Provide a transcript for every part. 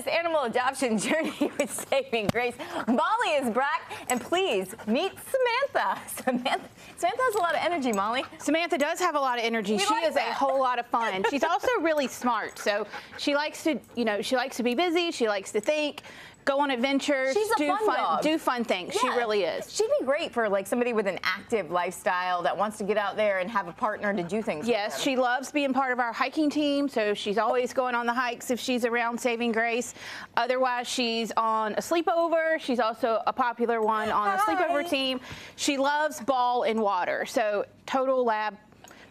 this animal adoption journey with Saving Grace. Molly is back, and please meet Samantha. Samantha has a lot of energy, Molly. Samantha does have a lot of energy. She is a whole lot of fun. She's also really smart, so she likes to, she likes to be busy. She likes to think, go on adventures, do fun things. Yeah. She really is. She'd be great for like somebody with an active lifestyle that wants to get out there and have a partner to do things. Yes, she loves being part of our hiking team, so she's always going on the hikes if she's around Saving Grace. Otherwise, she's on a sleepover. She's also a popular one on the sleepover team. She loves ball and water, so total lab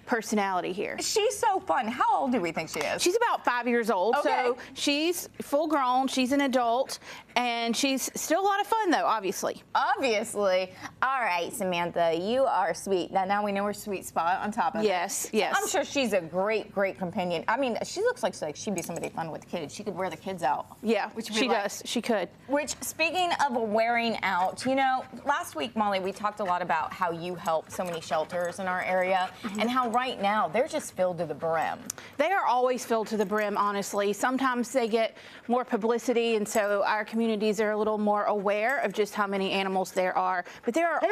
personality here. She's so fun. How old do we think she is? She's about 5 years old, so she's full grown. She's an adult, and she's still a lot of fun, though, obviously. Obviously. All right, Samantha, you are sweet. Now we know her sweet spot on top of it. Yes. I'm sure she's a great companion. I mean, she looks like she'd be somebody fun with kids. She could wear the kids out. Yeah, she does. She could. Which, speaking of wearing out, last week, Molly, we talked a lot about how you help so many shelters in our area, and how right now they're just filled to the brim. They are always filled to the brim, honestly. Sometimes they get more publicity, and so our communities are a little more aware of just how many animals there are. But they are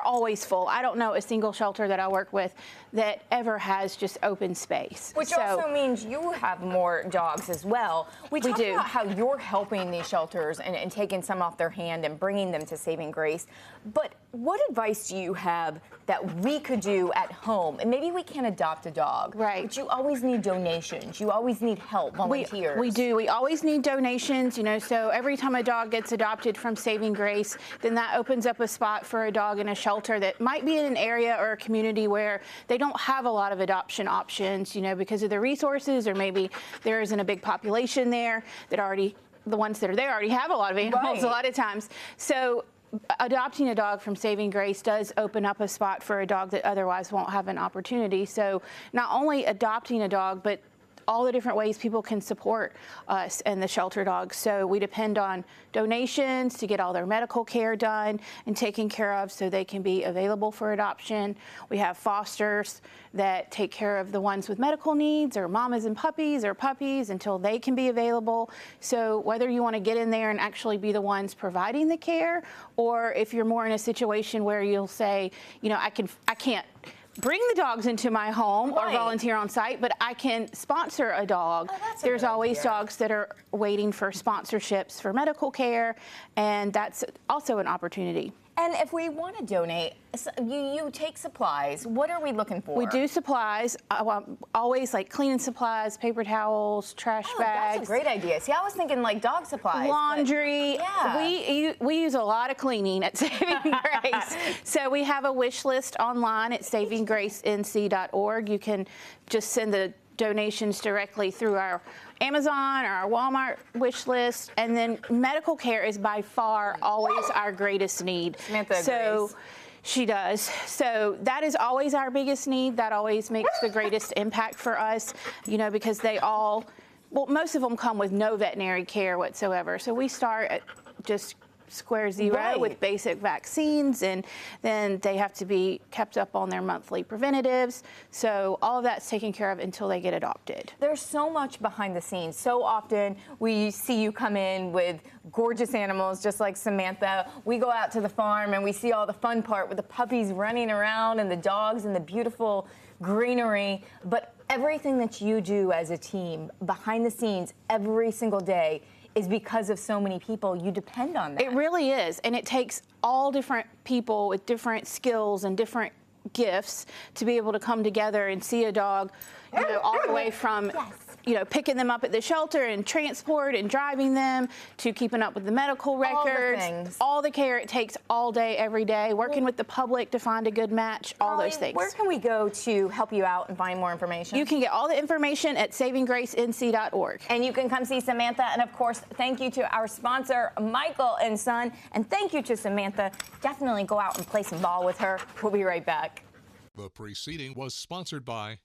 always full. I don't know a single shelter that I work with that ever has just open space. Which also means you have more dogs as well. We talked about how you're helping these shelters and taking some off their hand and bringing them to Saving Grace. But what advice do you have that we could do at home? And maybe we can't adopt a dog. Right. But you always need donations. You always need help, volunteers. We do. We always need donations, so every time a dog gets adopted from Saving Grace, then that opens up a spot for a dog in a shelter that might be in an area or a community where they don't have a lot of adoption options, because of the resources, or maybe there isn't a big population there that the ones that are there already have a lot of animals a lot of times. So adopting a dog from Saving Grace does open up a spot for a dog that otherwise won't have an opportunity. So not only adopting a dog, but all the different ways people can support us and the shelter dogs. So we depend on donations to get all their medical care done and taken care of so they can be available for adoption. We have fosters that take care of the ones with medical needs, or mamas and puppies, or puppies until they can be available. So whether you want to get in there and actually be the ones providing the care, or if you're more in a situation where you'll say, I can't bring the dogs into my home or volunteer on site, but I can sponsor a dog. There's always dogs that are waiting for sponsorships for medical care, and that's also an opportunity. And if we want to donate, you take supplies. What are we looking for? We do supplies, always like cleaning supplies, paper towels, trash bags. That's a great idea. See, I was thinking like dog supplies. Laundry. We use a lot of cleaning at Saving Grace. So we have a wish list online at savinggracenc.org. You can just send the donations directly through our Amazon or our Walmart wish list, and then medical care is by far always our greatest need. Samantha agrees. She does. So that is always our biggest need. That always makes the greatest impact for us, because most of them come with no veterinary care whatsoever. So we start at just square zero with basic vaccines, and then they have to be kept up on their monthly preventatives. So all of that's taken care of until they get adopted. There's so much behind the scenes. So often we see you come in with gorgeous animals just like Samantha. We go out to the farm and we see all the fun part with the puppies running around and the dogs and the beautiful greenery. But everything that you do as a team behind the scenes every single day is because of so many people. You depend on that. It really is, and it takes all different people with different skills and different gifts to be able to come together and see a dog, all the way from picking them up at the shelter and transport and driving them to keeping up with the medical records, all the care it takes all day, every day, working with the public to find a good match, all those things. Where can we go to help you out and find more information? You can get all the information at savinggracenc.org. And you can come see Samantha. And of course, thank you to our sponsor, Michael and Son. And thank you to Samantha. Definitely go out and play some ball with her. We'll be right back. The preceding was sponsored by